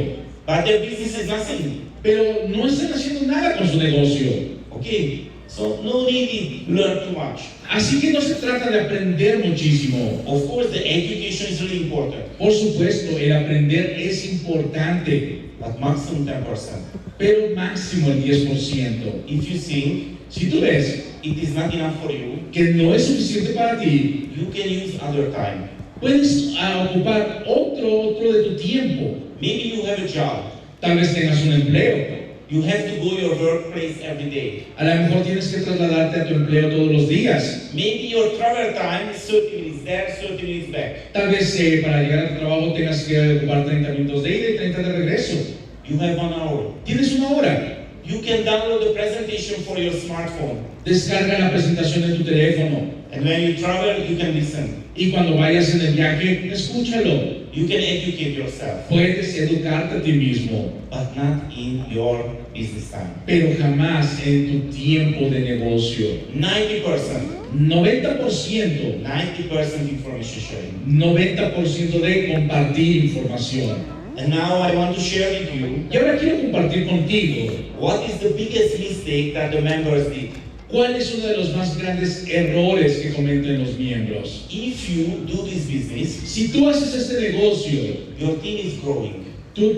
But their business is nothing. pero no están haciendo nada con su negocio. Okay, so no need to learn too much. Así que no se trata de aprender muchísimo. Of course, the education is really important, Por supuesto, el aprender es importante, but maximum 10%. pero máximo el 10%. If you think Si tú ves it is not enough for you, que no es suficiente para ti, you can use other time. puedes ocupar otro de tu tiempo. Maybe you have a job. Tal vez tengas un empleo. You have to go your workplace every day. A lo mejor tienes que trasladarte a tu empleo todos los días. Maybe your travel time is 30 minutes there, 30 minutes back. Tal vez para llegar a tu trabajo tengas que ocupar 30 minutos de ida y 30 de regreso. You have 1 hour. Tienes una hora. You can download the presentation for your smartphone. Descarga la presentación en tu teléfono. And when you travel, you can listen. Y cuando vayas en el viaje, escúchalo. You can educate yourself, Puedes educarte a ti mismo, but not in your business time. pero jamás en tu tiempo de negocio. 90%. 90%. 90% information sharing. 90% de compartir información. And now I want to share with you Y ahora quiero compartir contigo what is the biggest mistake that the members did. cuál es uno de los más grandes errores que cometen los miembros. If you do this business, Si tú haces este negocio, your team is growing. tu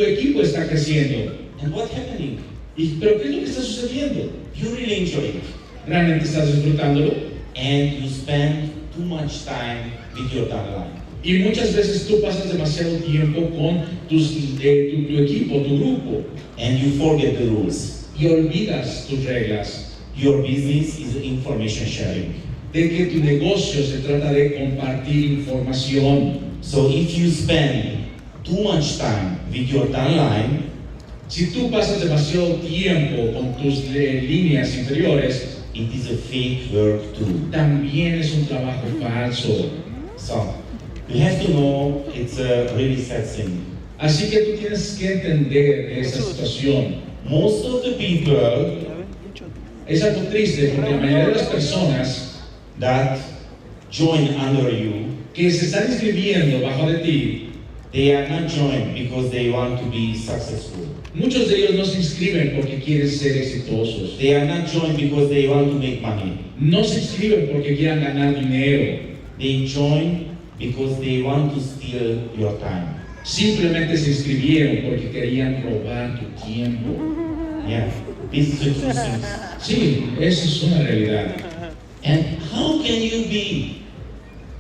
equipo está creciendo. And what's happening? Pero ¿qué es lo que está sucediendo? You really enjoy it. ¿Realmente estás disfrutándolo? And you spend too much time with your downline. Y muchas veces tú pasas demasiado tiempo con tu equipo, tu grupo, And you forget the rules. y olvidas tus reglas. Your business is information sharing. De que tu negocio se trata de compartir información. So if you spend too much time with your downline, Si tú pasas demasiado tiempo con tus líneas inferiores, it is a fake work too. también es un trabajo falso. So you have to know it's a really sad thing. Así que tú tienes que entender esa situación. Most of the people Es algo triste porque la mayoría de las personas that join under you, que se están inscribiendo bajo de ti, they are not joined because they want to be successful. muchos de ellos no se inscriben porque quieren ser exitosos. They are not joined because they want to make money. No se inscriben porque quieran ganar dinero. They join because they want to steal your time. Simplemente se inscribieron porque querían robar tu tiempo. Yeah, this is the true thing. Sí, eso es una realidad. And how can you be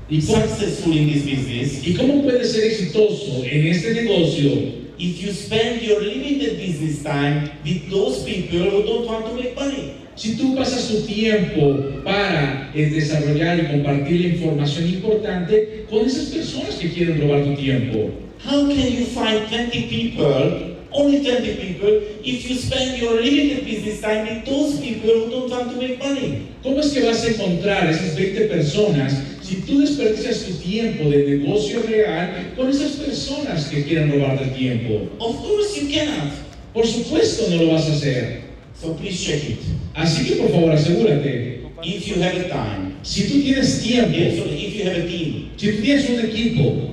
¿Y cómo, successful in this business ¿Y cómo puedes ser exitoso en este negocio if you spend your limited business time with those people who don't want to make money? si tú pasas tu tiempo para desarrollar y compartir la información importante con esas personas que quieren robar tu tiempo? How can you find 20 people, only 20 people, if you spend your limited business time with those people who don't want to make money? ¿Cómo es que vas a encontrar esas 20 personas si tú desperdicias tu tiempo de negocio real con esas personas que quieren robarte el tiempo? Of course you cannot. Por supuesto no lo vas a hacer. So please check it. Así que por favor asegúrate. If you have a time, Si tú tienes tiempo, if you have a team, si tú tienes un equipo,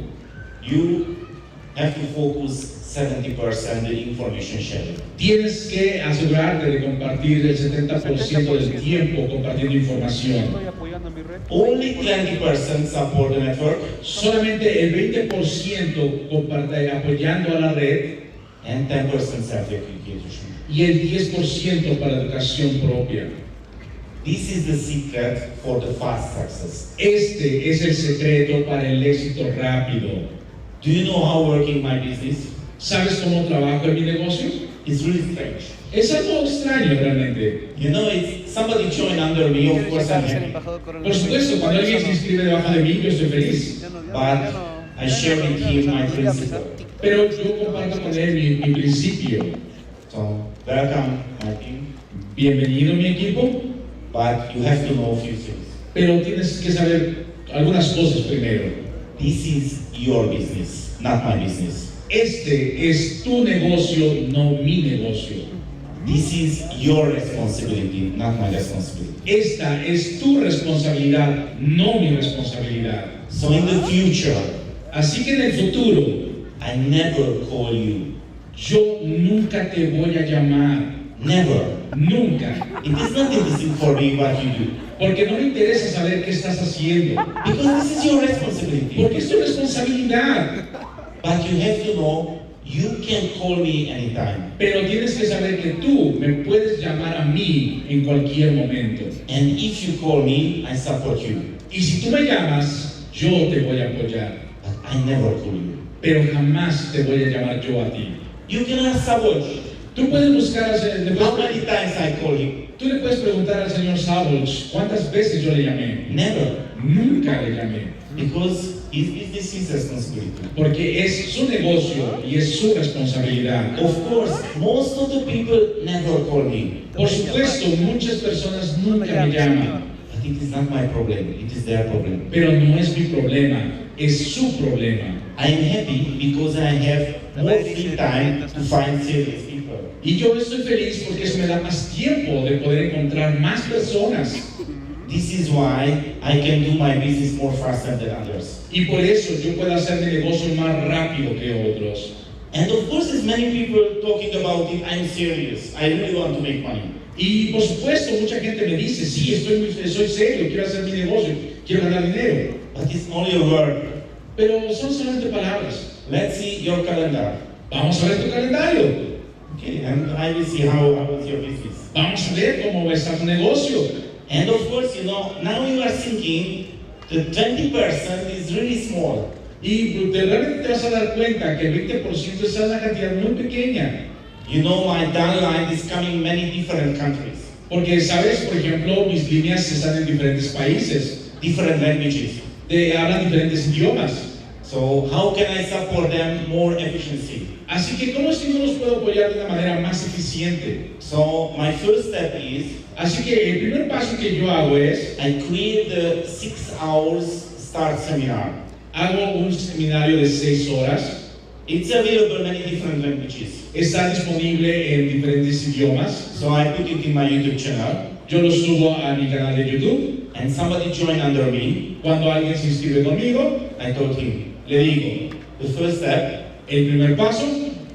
you have to focus 70% in information sharing. tienes que asegurarte de compartir el 70% del tiempo compartiendo información. Estoy apoyando mi red. Only 20% support the network Solamente el 20% apoyando a la red and 10% self-education. y el 10% para educación propia. This is the secret for the fast success. Este es el secreto para el éxito rápido. Do you know how working my business? ¿Sabes cómo trabajo en mi negocio? It's really strange. Es algo extraño realmente. You know, it's somebody joined under me, of course I'm happy. Por supuesto, cuando alguien se inscribe debajo de mí, yo estoy feliz. But I share with him my principle. Pero yo comparto con él mi principio. So, welcome my team. Bienvenido mi equipo, But you have to know a few things. pero tienes que saber algunas cosas primero. This is your business, not my business. Este es tu negocio, no mi negocio. This is your responsibility, not my responsibility. Esta es tu responsabilidad, no mi responsabilidad. So in the future, Así que en el futuro, I never call you. yo nunca te voy a llamar. Never. Nunca. It is not interesting for me what you do. Porque no me interesa saber qué estás haciendo. Because this is your responsibility. Porque es tu responsabilidad. But you have to know, you can call me anytime. Pero tienes que saber que tú me puedes llamar a mí en cualquier momento. And if you call me, I support you. Y si tú me llamas, yo te voy a apoyar. But I never call you. Pero jamás te voy a llamar yo a ti. You can ask Saboch. Tú puedes buscar, How many times I call him? tú le puedes preguntar al señor Saboch cuántas veces yo le llamé. Never. Nunca le llamé. Because his business is responsibility. Porque es su negocio y es su responsabilidad. Of course, most of the people never call me. Por supuesto, muchas personas nunca me llaman. But it is not my problem, it is their problem. Pero no es mi problema, es su problema. I am happy because I have more free time to find serious people. Y yo estoy feliz porque eso me da más tiempo de poder encontrar más personas. This is why I can do my business more faster than others. Y por eso yo puedo hacer mi negocio más rápido que otros. And of course, there's many people talking about it. I'm serious. I really want to make money. Y por supuesto, mucha gente me dice, sí, soy serio, quiero hacer mi negocio, quiero ganar dinero. But it's only a word. Pero son solamente palabras. Let's see your calendar. Vamos a ver tu calendario. Okay, and I will see how is your business. Vamos a ver cómo va a estar tu negocio. And of course, now you are thinking the 20% is really small. Y realmente te vas a dar cuenta que el 20% es una cantidad muy pequeña. My downline is coming many different countries, Porque, ¿sabes? Por ejemplo, mis líneas están en diferentes países. different languages. Hablan diferentes idiomas. So how can I support them more efficiency? Así que, ¿cómo es que yo los puedo apoyar de una manera más eficiente? So my first step is Así que el primer paso que yo hago es, I create the 6 hours start seminar. hago un seminario de 6 horas. It's available in many different languages. Está disponible en diferentes idiomas. So I put it in my YouTube channel, Yo lo subo a mi canal de YouTube. and somebody joined under me. Cuando alguien se inscribe conmigo, I told him, le digo, the first step, el primer paso,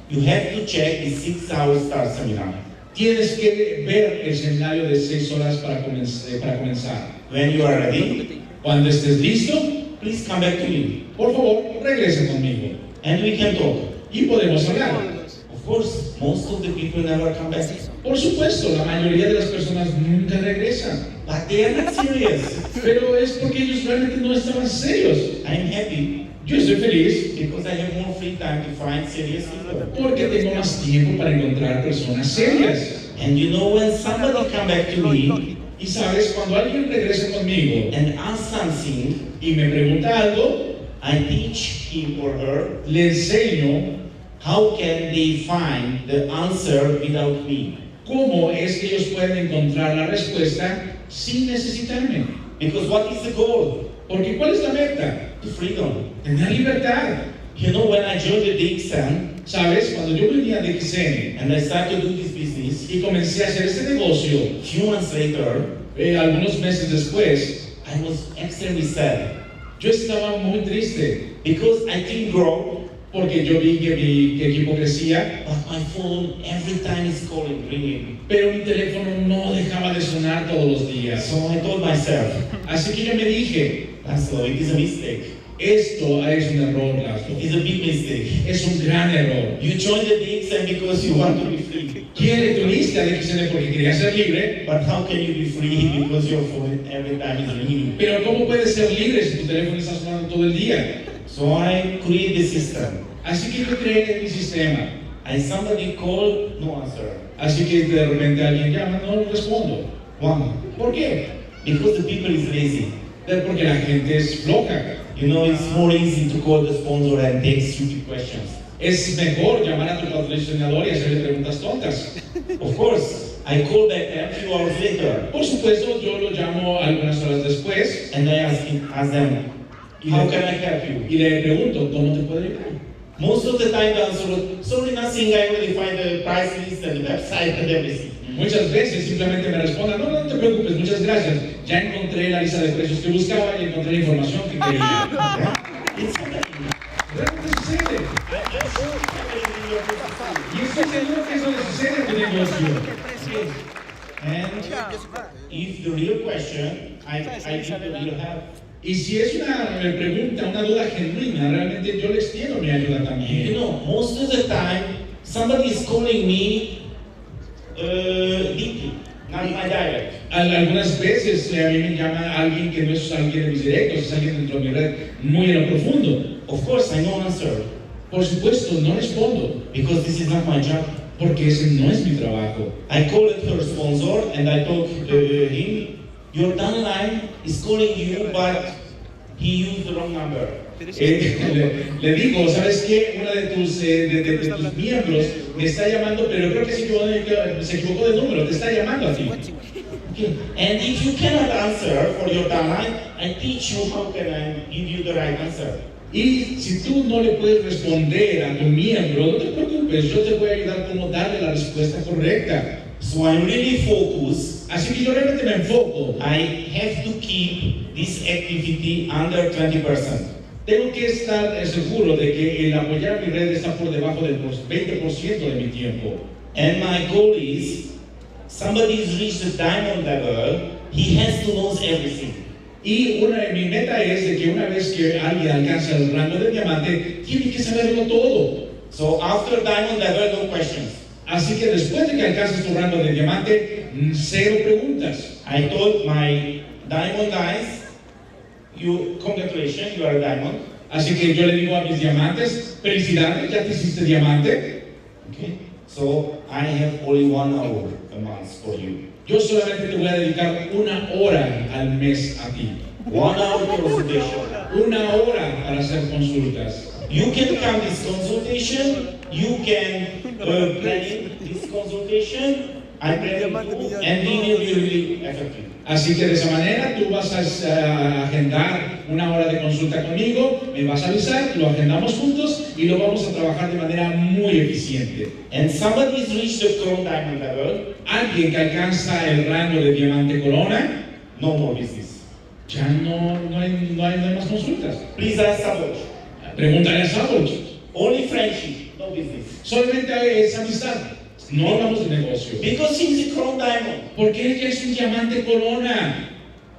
you have to check the 6 hours start seminar. tienes que ver el seminario de 6 horas para comenzar. When you are ready, Cuando estés listo, please come back to me, por favor, regresa conmigo and we can talk. y podemos hablar. Of course, most of the people never come back, Por supuesto, la mayoría de las personas nunca regresan, but they are not serious. pero es porque ellos realmente no estaban serios. I'm happy Yo estoy feliz because I have more free time to find serious people. porque tengo más tiempo para encontrar personas serias. And when somebody come back to me Y sabes, cuando alguien regresa conmigo and ask something, y me pregunta algo, I teach him or her le enseño how can they find the answer without me. cómo es que ellos pueden encontrar la respuesta sin necesitarme. Because what is the goal? Porque ¿cuál es la meta? The freedom. Tener libertad. When I joined the DXN ¿Sabes? Cuando yo venía de XN and I started to do this business, y comencé a hacer este negocio, few months later, algunos meses después, I was extremely sad yo estaba muy triste because I didn't grow, porque yo vi que mi equipo crecía, but my phone every time is calling, ringing. pero mi teléfono no dejaba de sonar todos los días. So I told myself, Así que yo me dije, Laszlo, it is a mistake. esto es un error, It Laszlo. is a big mistake. Es un gran error. You joined the DXN because you want to be free. Quiere tu lista de XN porque quería ser libre, But how can you be free because your phone every time is ringing? pero ¿cómo puedes ser libre si tu teléfono está sonando todo el día? So I create the system. Así que yo creé mi sistema. And somebody called, no answer. Así que de repente alguien llama, no respondo. Why? ¿Por qué? Because the people is lazy. Porque la gente es floja. It's more easy to call the sponsor and take stupid questions. Es mejor llamar a tu patrocinador y hacerle preguntas tontas. Of course, I call back a few hours later Por supuesto, yo lo llamo algunas horas después and I ask them, how can I help you? y le pregunto, ¿cómo te puedo ayudar? Most of the time the answer was, sorry, nothing, I already find the price list and the website and everything. Muchas veces simplemente me respondan, no, no te preocupes, muchas gracias. Ya encontré la lista de precios que buscaba y encontré la información que quería. Yeah? It's happening. Realmente sucede. Y estoy seguro que eso le sucede a tu negocio. And if the real question, I give the real help. Y si es una pregunta, una duda genuina, realmente yo le extiendo mi ayuda también. Most of the time, somebody is calling me deeply, not my direct. Algunas veces a mí me llama alguien que no es alguien de mis directos, es alguien dentro de mi red, muy en lo profundo. Of course, I don't answer Por supuesto, no respondo, because this is not my job. porque ese no es mi trabajo. I called her sponsor and I told him, your downline is calling you, but he used the wrong number. Le digo, ¿sabes qué? Uno de tus miembros me está llamando, pero creo que se equivocó de número, te está llamando a ti. Okay. And if you cannot answer for your downline, I teach you how can I give you the right answer. Y si tú no le puedes responder a tu miembro, no te preocupes, yo te voy a ayudar cómo darle la respuesta correcta. So I'm really focused. Así que yo realmente me enfoco. I have to keep this activity under 20%. Tengo que estar seguro de que el apoyar mi red está por debajo del 20% de mi tiempo. And my goal is, somebody's reached the diamond level, he has to know everything. Y mi meta es de que una vez que alguien alcanza el rango de diamante, tiene que saberlo todo. So after diamond level, no questions. Así que después de que alcances tu rango de diamante, cero preguntas. I told my diamond guys, congratulations, you are a diamond. Así que yo le digo a mis diamantes, felicidades, ya te hiciste diamante. Okay? So I have only 1 hour a month for you. Yo solamente te voy a dedicar 1 hora al mes a ti. 1 hour consultation. 1 hora para hacer consultas. You can come this consultation, you can plan this consultation, I plan you, and we will be really effective. Así que de esa manera tú vas a agendar 1 hora de consulta conmigo, me vas a avisar, lo agendamos juntos y lo vamos a trabajar de manera muy eficiente. And somebody has reached the crown diamond level, Alguien que alcanza el rango de diamante corona, no more business. ya no hay más consultas. Please ask Saboch. Pregúntale a Saboch. Only friendship, no business. Solamente es amistad, no hablamos de negocio. Because he's a crown diamond. Porque él ya es un diamante corona.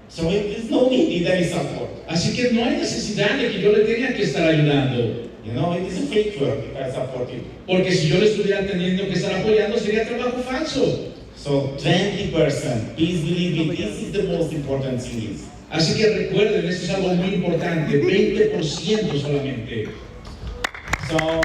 So there's no need any support. Así que no hay necesidad de que yo le tenga que estar ayudando. You know, it is a fake work if I support you. Porque si yo le estuviera teniendo que estar apoyando, sería trabajo falso. So 20%, please believe me, this is the most important thing is. Así que recuerden, esto es algo muy importante, 20% solamente. So